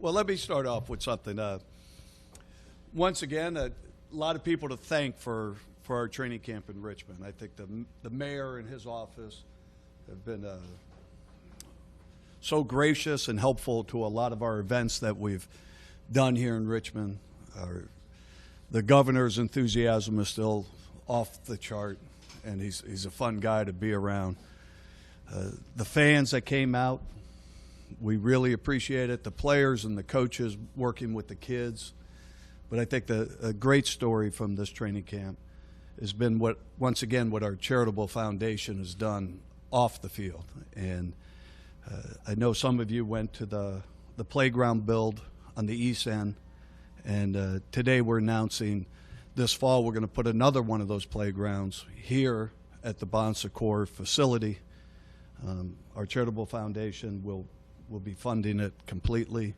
Well, let me start off with something. Once again, a lot of people to thank for our training camp in Richmond. I think the mayor and his office have been so gracious and helpful to a lot of our events that we've done here in Richmond. The governor's enthusiasm is still off the chart, and he's a fun guy to be around. The fans that came out, we really appreciate it. The players and the coaches working with the kids. But I think a great story from this training camp has been what our charitable foundation has done off the field. And I know some of you went to the playground build on the east end, and today we're announcing this fall we're going to put another one of those playgrounds here at the Secours facility. Our charitable foundation will be funding it completely.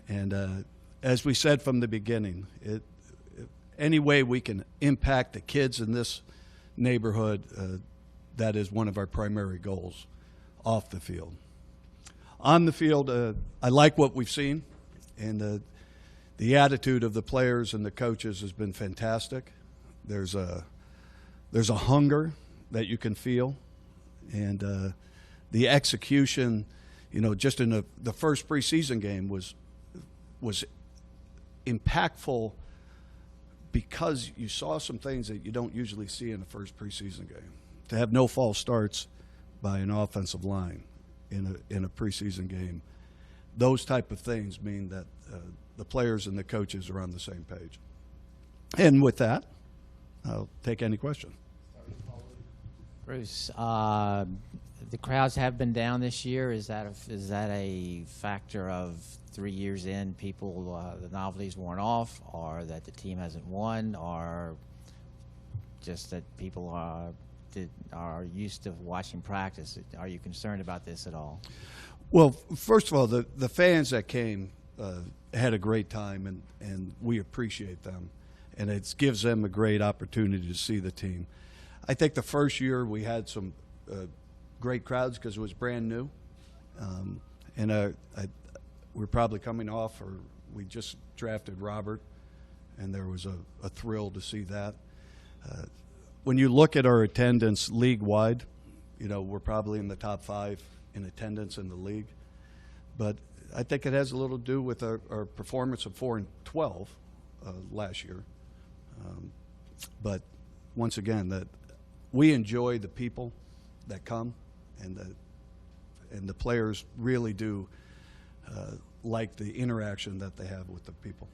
And as we said from the beginning, any way we can impact the kids in this neighborhood, that is one of our primary goals off the field. On the field, I like what we've seen, and the attitude of the players and the coaches has been fantastic. There's a hunger that you can feel, and the execution, just in the first preseason game was impactful because you saw some things that you don't usually see in the first preseason game. To have no false starts by an offensive line in a preseason game, those type of things mean that the players and the coaches are on the same page. And with that, I'll take any question. Bruce, the crowds have been down this year. Is that a factor of 3 years in, people the novelty's worn off, or that the team hasn't won, or just that people are used to watching practice? Are you concerned about this at all? Well, first of all, the fans that came had a great time, and we appreciate them, and it gives them a great opportunity to see the team. I think the first year we had some great crowds because it was brand new, and we're probably coming off, or we just drafted Robert, and there was a thrill to see that. When you look at our attendance league-wide, we're probably in the top 5 in attendance in the league. But I think it has a little to do with our performance of 4-12 last year. But once again, that we enjoy the people that come, and the players really do like the interaction that they have with the people.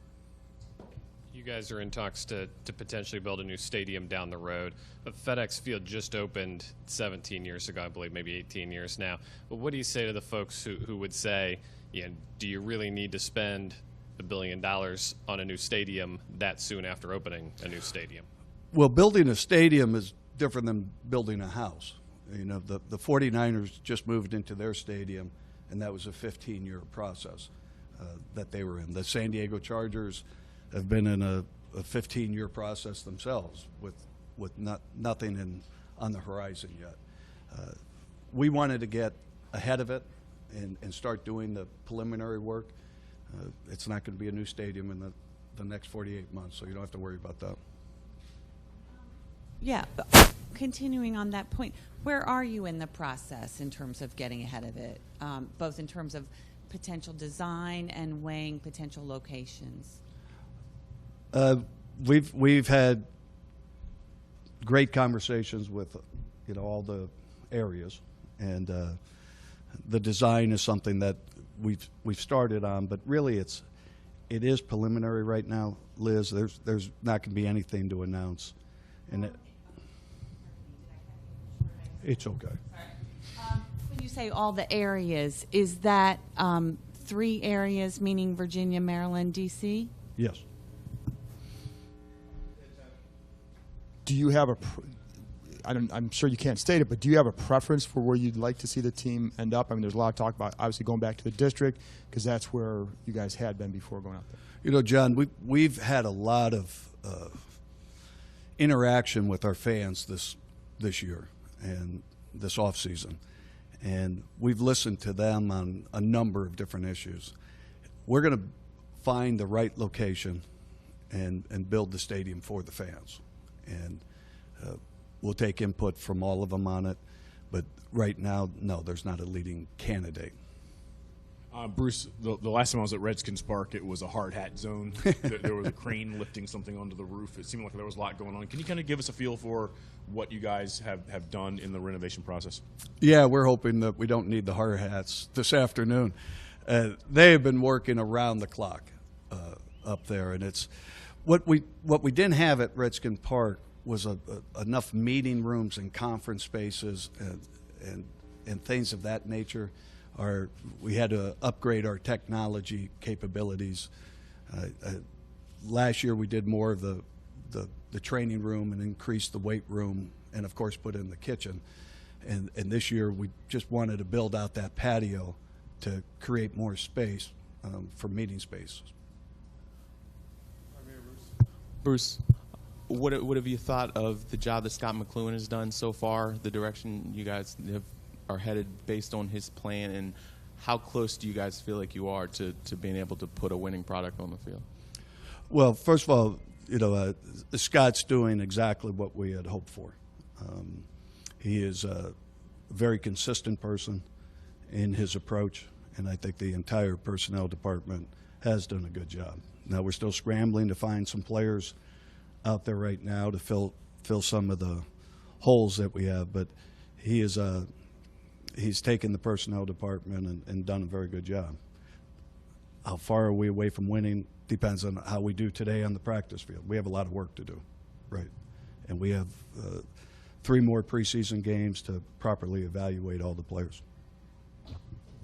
You guys are in talks to potentially build a new stadium down the road. But FedEx Field just opened 17 years ago, I believe, maybe 18 years now. But what do you say to the folks who would say, do you really need to spend $1 billion on a new stadium that soon after opening a new stadium? Well, building a stadium is different than building a house. The 49ers just moved into their stadium, and that was a 15-year process that they were in. The San Diego Chargers have been in a 15-year process themselves with nothing on the horizon yet. We wanted to get ahead of it and start doing the preliminary work. It's not going to be a new stadium in the next 48 months, so you don't have to worry about that. Yeah, but continuing on that point, where are you in the process in terms of getting ahead of it, both in terms of potential design and weighing potential locations? We've had great conversations with all the areas, and the design is something that we've started on, but really it is preliminary right now, Liz. There's not going to be anything to announce, and it's okay. When you say all the areas, is that 3 areas, meaning Virginia, Maryland, D.C.? Yes. Do you have I'm sure you can't state it, but do you have a preference for where you'd like to see the team end up? I mean, there's a lot of talk about obviously going back to the district because that's where you guys had been before going out there. John, we've had a lot of interaction with our fans this year and this off season, and we've listened to them on a number of different issues. we're going to find the right location and build the stadium for the fans. And we'll take input from all of them on it. But right now, no, there's not a leading candidate. Bruce, the last time I was at Redskins Park, it was a hard hat zone. There was a crane lifting something onto the roof. It seemed like there was a lot going on. Can you kind of give us a feel for what you guys have done in the renovation process? Yeah, we're hoping that we don't need the hard hats this afternoon. They have been working around the clock up there, and it's what we didn't have at Redskin Park was enough meeting rooms and conference spaces and things of that nature. We had to upgrade our technology capabilities. Last year we did more of the training room and increased the weight room, and of course put in the kitchen. And this year we just wanted to build out that patio to create more space for meeting spaces. Bruce, what have you thought of the job that Scott McLuhan has done so far, the direction you guys are headed based on his plan, and how close do you guys feel like you are to being able to put a winning product on the field? Well, first of all, Scott's doing exactly what we had hoped for. He is a very consistent person in his approach, and I think the entire personnel department has done a good job. Now we're still scrambling to find some players out there right now to fill some of the holes that we have, but he's taken the personnel department and done a very good job. How far are we away from winning depends on how we do today on the practice field. We have a lot of work to do, right? And we have 3 more preseason games to properly evaluate all the players.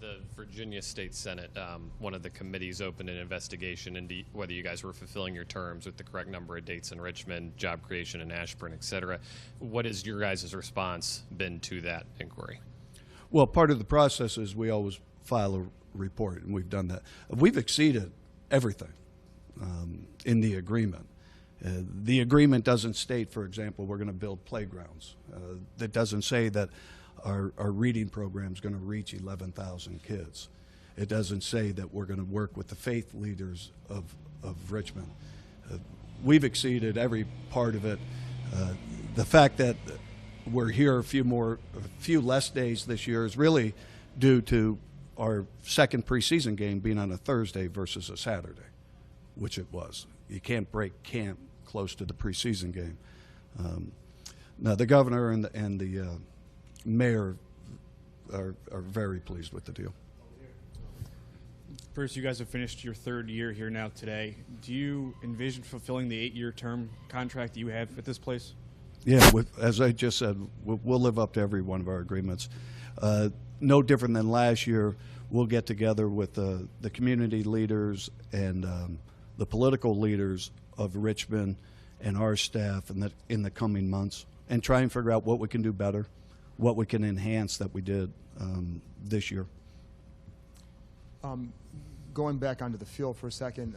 The Virginia State Senate, one of the committees opened an investigation into whether you guys were fulfilling your terms with the correct number of dates in Richmond, job creation in Ashburn, et cetera. What has your guys' response been to that inquiry? Well, part of the process is we always file a report, and we've done that. We've exceeded everything in the agreement. The agreement doesn't state, for example, we're going to build playgrounds. That doesn't say that our reading program is going to reach 11,000 kids. It doesn't say that we're going to work with the faith leaders of Richmond. We've exceeded every part of it. The fact that we're here a few less days this year is really due to our second preseason game being on a Thursday versus a Saturday, which it was. You can't break camp close to the preseason game. Now the governor and the mayor are very pleased with the deal. Bruce, you guys have finished your 3rd year here now today. Do you envision fulfilling the 8-year term contract that you have at this place? Yeah, as I just said, we'll live up to every one of our agreements. No different than last year, we'll get together with the community leaders and the political leaders of Richmond and our staff in the coming months and try and figure out what we can do better, what we can enhance that we did this year. Going back onto the field for a second,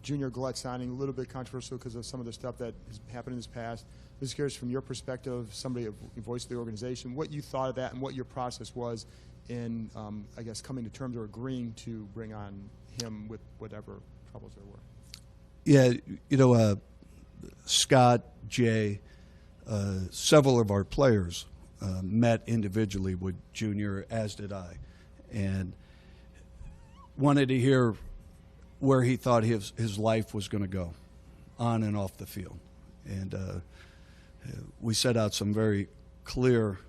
Junior Gillette signing, a little bit controversial because of some of the stuff that has happened in his past. I was curious from your perspective, somebody, a voice of the organization, what you thought of that and what your process was in, I guess, coming to terms or agreeing to bring on him with whatever troubles there were. Yeah, Scott, Jay, several of our players met individually with Junior, as did I, and wanted to hear where he thought his life was going to go on and off the field. And we set out some very clear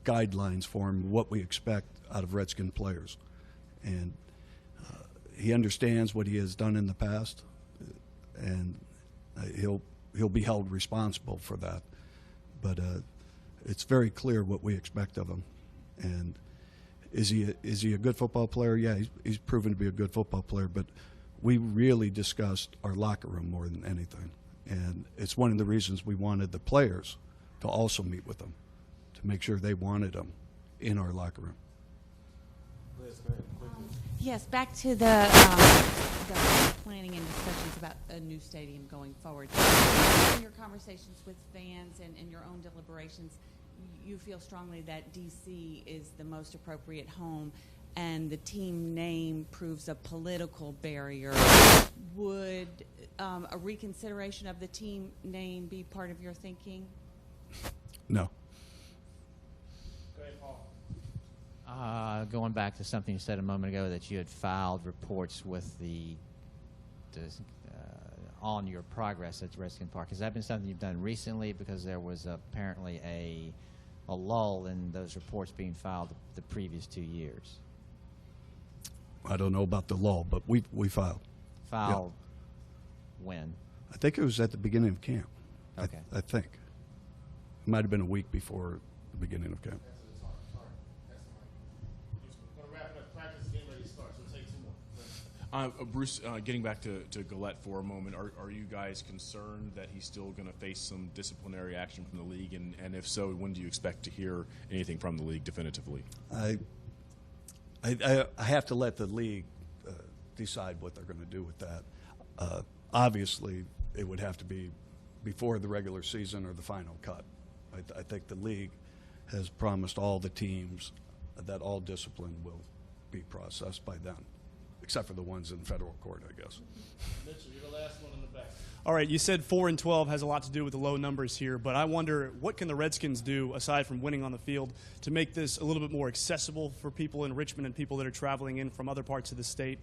guidelines for him, what we expect out of Redskin players. And he understands what he has done in the past, and he'll be held responsible for that. But it's very clear what we expect of him. And is he a good football player? Yeah, he's proven to be a good football player, but we really discussed our locker room more than anything. And it's one of the reasons we wanted the players to also meet with him, to make sure they wanted him in our locker room. Yes, back to the planning and discussions about a new stadium going forward. In your conversations with fans and in your own deliberations, you feel strongly that D.C. is the most appropriate home. and the team name proves a political barrier, would a reconsideration of the team name be part of your thinking? No. Going back to something you said a moment ago, that you had filed reports with on your progress at Redskins Park. Has that been something you've done recently? Because there was apparently a lull in those reports being filed the previous 2 years. I don't know about the law, but we filed. Filed when? I think it was at the beginning of camp. Okay. I think. It might have been a week before the beginning of camp. Bruce, getting back to Gillette for a moment, are you guys concerned that he's still going to face some disciplinary action from the league? And if so, when do you expect to hear anything from the league definitively? I have to let the league decide what they're going to do with that. Obviously, it would have to be before the regular season or the final cut. I think the league has promised all the teams that all discipline will be processed by then, except for the ones in federal court, I guess. Mitchell, you're the last one in the back. All right, you said 4-12 has a lot to do with the low numbers here, but I wonder, what can the Redskins do, aside from winning on the field, to make this a little bit more accessible for people in Richmond and people that are traveling in from other parts of the state?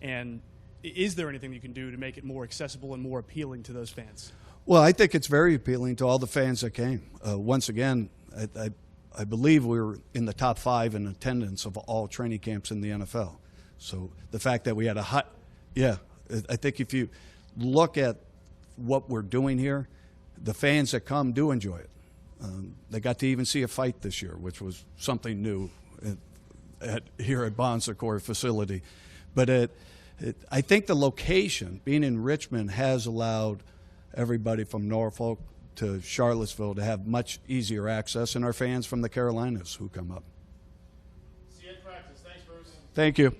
And is there anything you can do to make it more accessible and more appealing to those fans? Well, I think it's very appealing to all the fans that came. Once again, I believe we were in the top 5 in attendance of all training camps in the NFL. So the fact that we had I think if you look at what we're doing here, the fans that come do enjoy it. They got to even see a fight this year, which was something new here at Bon Secours facility. But I think the location, being in Richmond, has allowed everybody from Norfolk to Charlottesville to have much easier access, and our fans from the Carolinas who come up. See you at practice. Thanks, Bruce. Thank you.